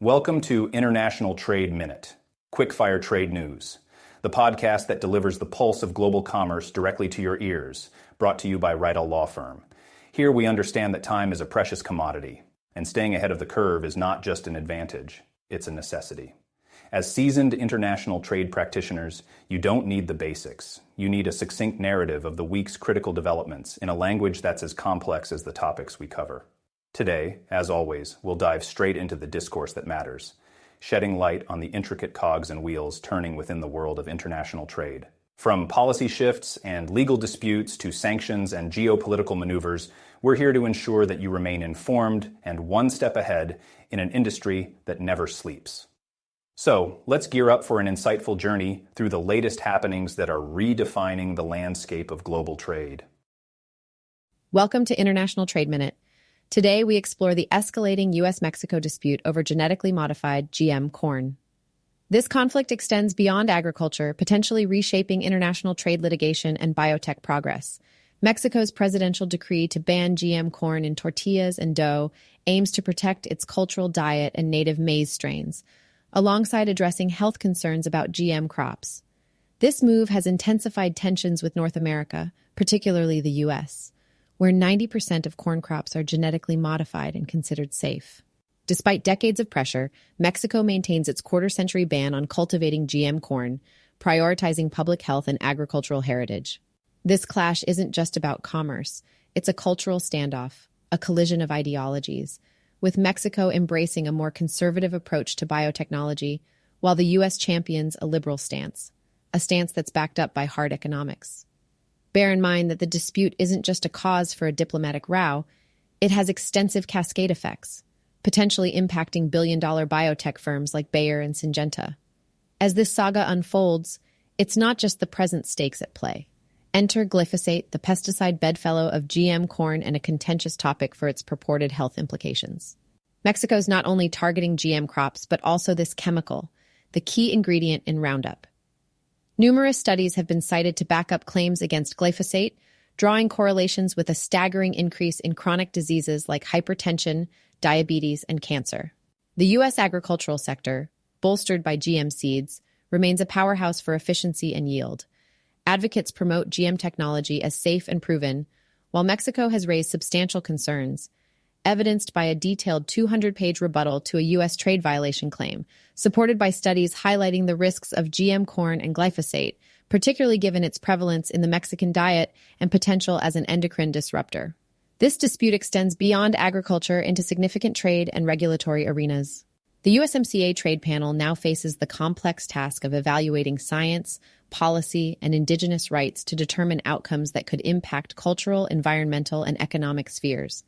Welcome to International Trade Minute, quick-fire trade news, the podcast that delivers the pulse of global commerce directly to your ears, brought to you by Reidel Law Firm. Here we understand that time is a precious commodity, and staying ahead of the curve is not just an advantage, it's a necessity. As seasoned international trade practitioners, you don't need the basics. You need a succinct narrative of the week's critical developments in a language that's as complex as the topics we cover. Today, as always, we'll dive straight into the discourse that matters, shedding light on the intricate cogs and wheels turning within the world of international trade. From policy shifts and legal disputes to sanctions and geopolitical maneuvers, we're here to ensure that you remain informed and one step ahead in an industry that never sleeps. So, let's gear up for an insightful journey through the latest happenings that are redefining the landscape of global trade. Welcome to International Trade Minute. Today, we explore the escalating U.S.-Mexico dispute over genetically modified GM corn. This conflict extends beyond agriculture, potentially reshaping international trade litigation and biotech progress. Mexico's presidential decree to ban GM corn in tortillas and dough aims to protect its cultural diet and native maize strains, alongside addressing health concerns about GM crops. This move has intensified tensions with North America, particularly the U.S., where 90% of corn crops are genetically modified and considered safe. Despite decades of pressure, Mexico maintains its quarter-century ban on cultivating GM corn, prioritizing public health and agricultural heritage. This clash isn't just about commerce. It's a cultural standoff, a collision of ideologies, with Mexico embracing a more conservative approach to biotechnology, while the U.S. champions a liberal stance, a stance that's backed up by hard economics. Bear in mind that the dispute isn't just a cause for a diplomatic row, it has extensive cascade effects, potentially impacting billion-dollar biotech firms like Bayer and Syngenta. As this saga unfolds, it's not just the present stakes at play. Enter glyphosate, the pesticide bedfellow of GM corn, and a contentious topic for its purported health implications. Mexico's not only targeting GM crops, but also this chemical, the key ingredient in Roundup. Numerous studies have been cited to back up claims against glyphosate, drawing correlations with a staggering increase in chronic diseases like hypertension, diabetes, and cancer. The U.S. agricultural sector, bolstered by GM seeds, remains a powerhouse for efficiency and yield. Advocates promote GM technology as safe and proven, while Mexico has raised substantial concerns, evidenced by a detailed 200-page rebuttal to a U.S. trade violation claim, supported by studies highlighting the risks of GM corn and glyphosate, particularly given its prevalence in the Mexican diet and potential as an endocrine disruptor. This dispute extends beyond agriculture into significant trade and regulatory arenas. The USMCA trade panel now faces the complex task of evaluating science, policy, and indigenous rights to determine outcomes that could impact cultural, environmental, and economic spheres.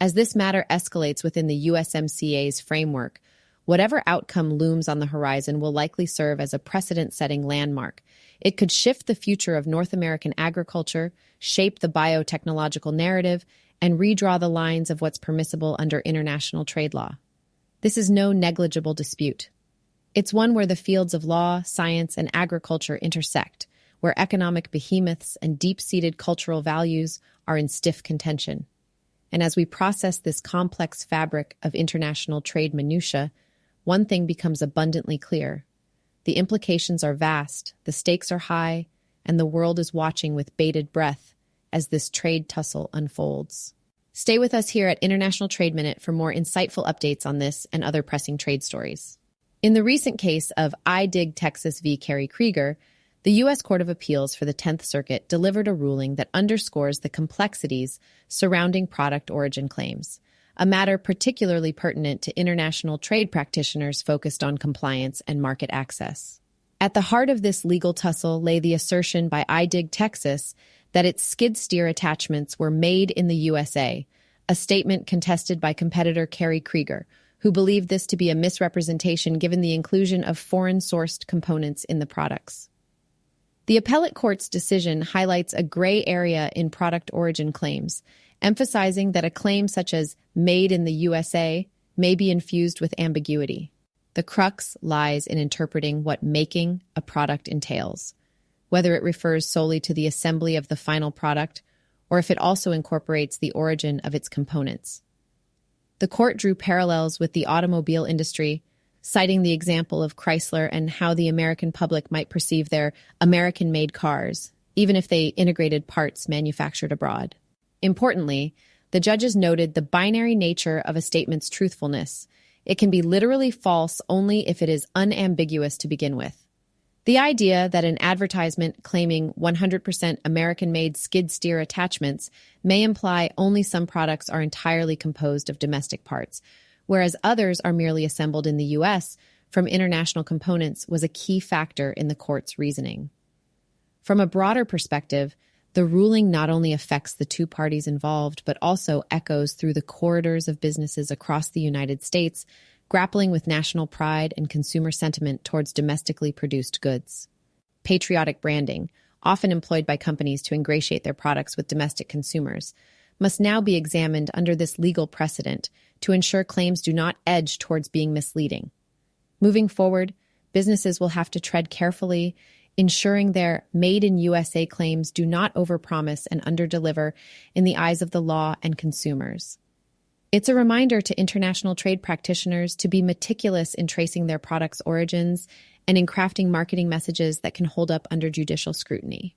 As this matter escalates within the USMCA's framework, whatever outcome looms on the horizon will likely serve as a precedent-setting landmark. It could shift the future of North American agriculture, shape the biotechnological narrative, and redraw the lines of what's permissible under international trade law. This is no negligible dispute. It's one where the fields of law, science, and agriculture intersect, where economic behemoths and deep-seated cultural values are in stiff contention. And as we process this complex fabric of international trade minutiae, one thing becomes abundantly clear. The implications are vast, the stakes are high, and the world is watching with bated breath as this trade tussle unfolds. Stay with us here at International Trade Minute for more insightful updates on this and other pressing trade stories. In the recent case of I-Dig Texas v. Kerry Krieger, the U.S. Court of Appeals for the 10th Circuit delivered a ruling that underscores the complexities surrounding product origin claims, a matter particularly pertinent to international trade practitioners focused on compliance and market access. At the heart of this legal tussle lay the assertion by I-Dig Texas that its skid steer attachments were made in the USA, a statement contested by competitor Kerry Krieger, who believed this to be a misrepresentation given the inclusion of foreign-sourced components in the products. The appellate court's decision highlights a gray area in product origin claims, emphasizing that a claim such as "made in the USA" may be infused with ambiguity. The crux lies in interpreting what making a product entails, whether it refers solely to the assembly of the final product or if it also incorporates the origin of its components. The court drew parallels with the automobile industry, citing the example of Chrysler and how the American public might perceive their American-made cars, even if they integrated parts manufactured abroad. Importantly, the judges noted the binary nature of a statement's truthfulness. It can be literally false only if it is unambiguous to begin with. The idea that an advertisement claiming 100% American-made skid steer attachments may imply only some products are entirely composed of domestic parts, whereas others are merely assembled in the U.S. from international components was a key factor in the court's reasoning. From a broader perspective, the ruling not only affects the two parties involved, but also echoes through the corridors of businesses across the United States, grappling with national pride and consumer sentiment towards domestically produced goods. Patriotic branding, often employed by companies to ingratiate their products with domestic consumers, must now be examined under this legal precedent to ensure claims do not edge towards being misleading. Moving forward, businesses will have to tread carefully, ensuring their Made in USA claims do not overpromise and underdeliver in the eyes of the law and consumers. It's a reminder to international trade practitioners to be meticulous in tracing their products' origins and in crafting marketing messages that can hold up under judicial scrutiny.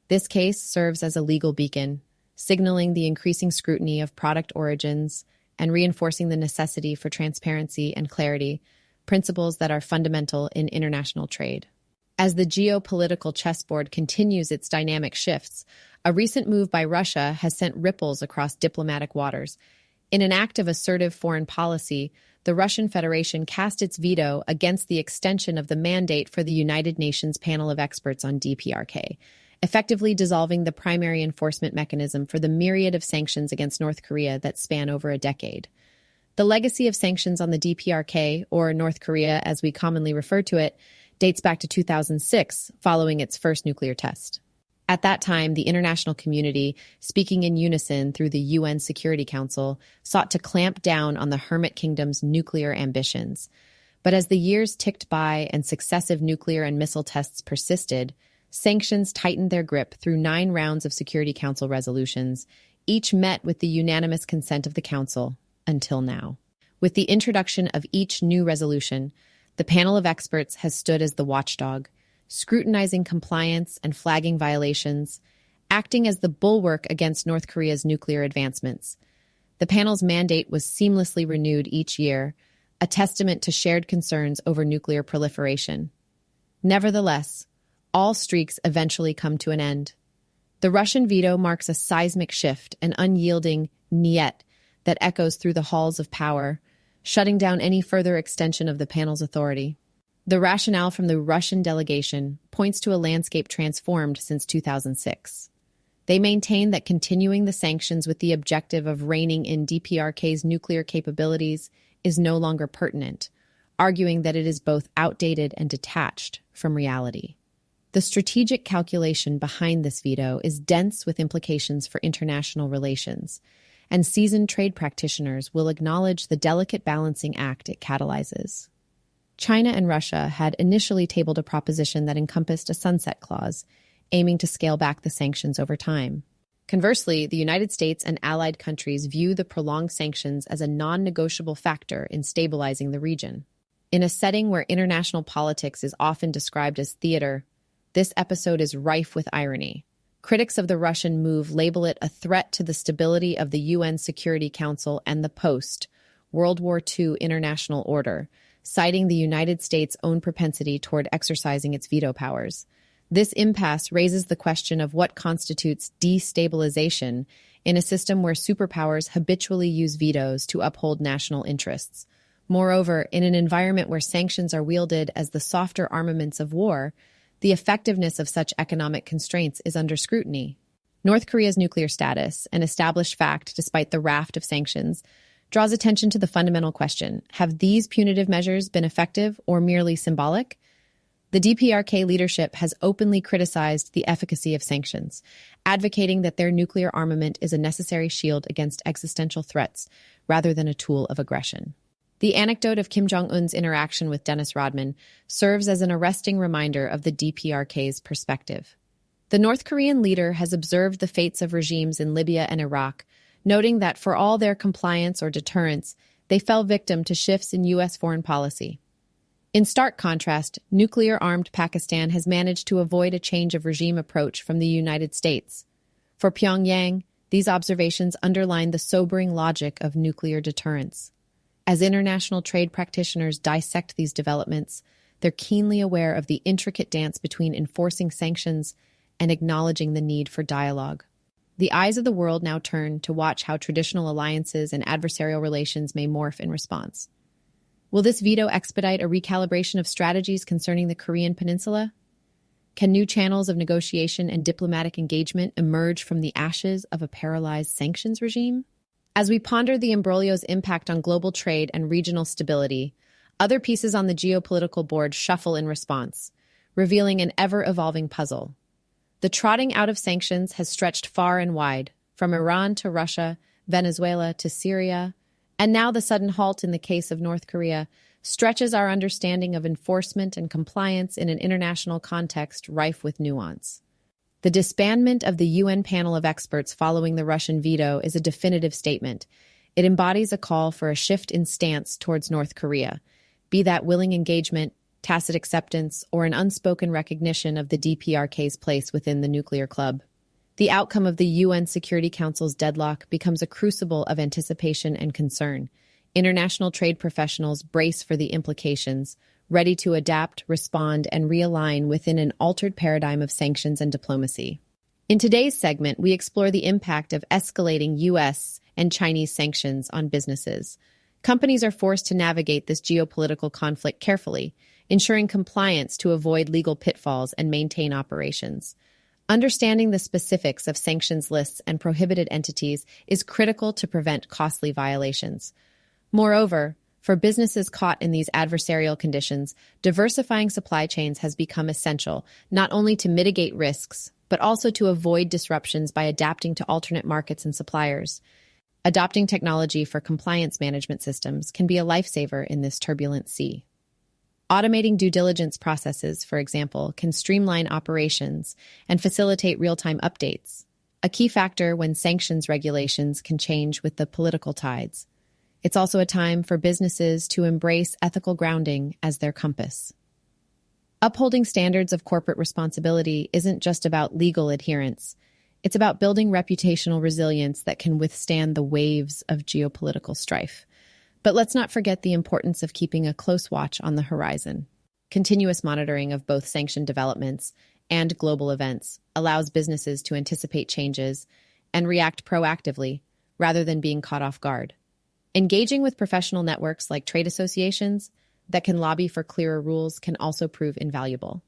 This case serves as a legal beacon, signaling the increasing scrutiny of product origins and reinforcing the necessity for transparency and clarity, principles that are fundamental in international trade. As the geopolitical chessboard continues its dynamic shifts, a recent move by Russia has sent ripples across diplomatic waters. In an act of assertive foreign policy, the Russian Federation cast its veto against the extension of the mandate for the United Nations panel of experts on DPRK, effectively dissolving the primary enforcement mechanism for the myriad of sanctions against North Korea that span over a decade. The legacy of sanctions on the DPRK, or North Korea as we commonly refer to it, dates back to 2006, following its first nuclear test. At that time, the international community, speaking in unison through the UN Security Council, sought to clamp down on the Hermit Kingdom's nuclear ambitions. But as the years ticked by and successive nuclear and missile tests persisted, sanctions tightened their grip through 9 rounds of Security Council resolutions, each met with the unanimous consent of the Council, until now. With the introduction of each new resolution, the panel of experts has stood as the watchdog, scrutinizing compliance and flagging violations, acting as the bulwark against North Korea's nuclear advancements. The panel's mandate was seamlessly renewed each year, a testament to shared concerns over nuclear proliferation. Nevertheless, all streaks eventually come to an end. The Russian veto marks a seismic shift, an unyielding niet that echoes through the halls of power, shutting down any further extension of the panel's authority. The rationale from the Russian delegation points to a landscape transformed since 2006. They maintain that continuing the sanctions with the objective of reining in DPRK's nuclear capabilities is no longer pertinent, arguing that it is both outdated and detached from reality. The strategic calculation behind this veto is dense with implications for international relations, and seasoned trade practitioners will acknowledge the delicate balancing act it catalyzes. China and Russia had initially tabled a proposition that encompassed a sunset clause, aiming to scale back the sanctions over time. Conversely, the United States and allied countries view the prolonged sanctions as a non-negotiable factor in stabilizing the region. In a setting where international politics is often described as theater, this episode is rife with irony. Critics of the Russian move label it a threat to the stability of the UN Security Council and the post-World War II international order, citing the United States' own propensity toward exercising its veto powers. This impasse raises the question of what constitutes destabilization in a system where superpowers habitually use vetoes to uphold national interests. Moreover, in an environment where sanctions are wielded as the softer armaments of war, the effectiveness of such economic constraints is under scrutiny. North Korea's nuclear status, an established fact despite the raft of sanctions, draws attention to the fundamental question: have these punitive measures been effective or merely symbolic? The DPRK leadership has openly criticized the efficacy of sanctions, advocating that their nuclear armament is a necessary shield against existential threats rather than a tool of aggression. The anecdote of Kim Jong-un's interaction with Dennis Rodman serves as an arresting reminder of the DPRK's perspective. The North Korean leader has observed the fates of regimes in Libya and Iraq, noting that for all their compliance or deterrence, they fell victim to shifts in U.S. foreign policy. In stark contrast, nuclear-armed Pakistan has managed to avoid a change of regime approach from the United States. For Pyongyang, these observations underline the sobering logic of nuclear deterrence. As international trade practitioners dissect these developments, they're keenly aware of the intricate dance between enforcing sanctions and acknowledging the need for dialogue. The eyes of the world now turn to watch how traditional alliances and adversarial relations may morph in response. Will this veto expedite a recalibration of strategies concerning the Korean Peninsula? Can new channels of negotiation and diplomatic engagement emerge from the ashes of a paralyzed sanctions regime? As we ponder the imbroglio's impact on global trade and regional stability, other pieces on the geopolitical board shuffle in response, revealing an ever-evolving puzzle. The trotting out of sanctions has stretched far and wide, from Iran to Russia, Venezuela to Syria, and now the sudden halt in the case of North Korea stretches our understanding of enforcement and compliance in an international context rife with nuance. The disbandment of the UN panel of experts following the Russian veto is a definitive statement. It embodies a call for a shift in stance towards North Korea, be that willing engagement, tacit acceptance, or an unspoken recognition of the DPRK's place within the nuclear club. The outcome of the UN Security Council's deadlock becomes a crucible of anticipation and concern. International trade professionals brace for the implications, ready to adapt, respond, and realign within an altered paradigm of sanctions and diplomacy. In today's segment, we explore the impact of escalating U.S. and Chinese sanctions on businesses. Companies are forced to navigate this geopolitical conflict carefully, ensuring compliance to avoid legal pitfalls and maintain operations. Understanding the specifics of sanctions lists and prohibited entities is critical to prevent costly violations. Moreover, for businesses caught in these adversarial conditions, diversifying supply chains has become essential, not only to mitigate risks, but also to avoid disruptions by adapting to alternate markets and suppliers. Adopting technology for compliance management systems can be a lifesaver in this turbulent sea. Automating due diligence processes, for example, can streamline operations and facilitate real-time updates, a key factor when sanctions regulations can change with the political tides. It's also a time for businesses to embrace ethical grounding as their compass. Upholding standards of corporate responsibility isn't just about legal adherence. It's about building reputational resilience that can withstand the waves of geopolitical strife. But let's not forget the importance of keeping a close watch on the horizon. Continuous monitoring of both sanctioned developments and global events allows businesses to anticipate changes and react proactively rather than being caught off guard. Engaging with professional networks like trade associations that can lobby for clearer rules can also prove invaluable.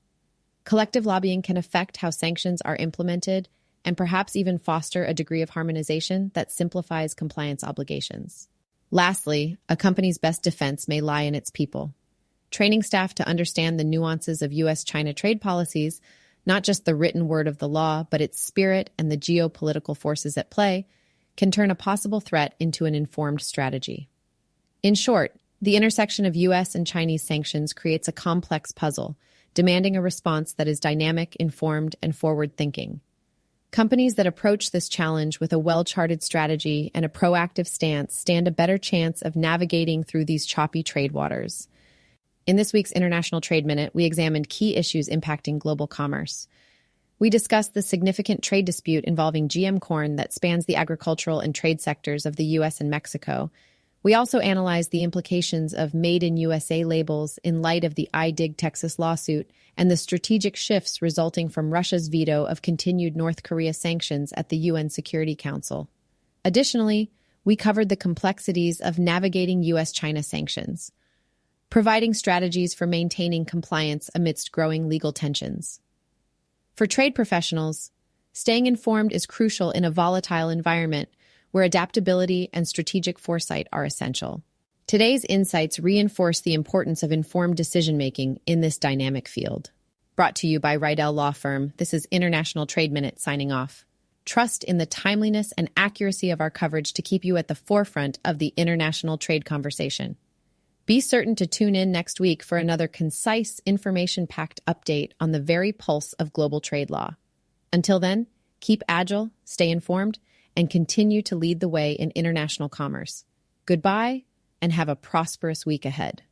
Collective lobbying can affect how sanctions are implemented and perhaps even foster a degree of harmonization that simplifies compliance obligations. Lastly, a company's best defense may lie in its people. Training staff to understand the nuances of U.S.-China trade policies, not just the written word of the law, but its spirit and the geopolitical forces at play, can turn a possible threat into an informed strategy. In short, the intersection of U.S. and Chinese sanctions creates a complex puzzle, demanding a response that is dynamic, informed, and forward-thinking. Companies that approach this challenge with a well-charted strategy and a proactive stance stand a better chance of navigating through these choppy trade waters. In this week's International Trade Minute, we examined key issues impacting global commerce. We discussed the significant trade dispute involving GM corn that spans the agricultural and trade sectors of the U.S. and Mexico. We also analyzed the implications of Made in USA labels in light of the iDig Texas lawsuit and the strategic shifts resulting from Russia's veto of continued North Korea sanctions at the UN Security Council. Additionally, we covered the complexities of navigating U.S.-China sanctions, providing strategies for maintaining compliance amidst growing legal tensions. For trade professionals, staying informed is crucial in a volatile environment where adaptability and strategic foresight are essential. Today's insights reinforce the importance of informed decision-making in this dynamic field. Brought to you by Reidel Law Firm, this is International Trade Minute signing off. Trust in the timeliness and accuracy of our coverage to keep you at the forefront of the international trade conversation. Be certain to tune in next week for another concise, information-packed update on the very pulse of global trade law. Until then, keep agile, stay informed, and continue to lead the way in international commerce. Goodbye, and have a prosperous week ahead.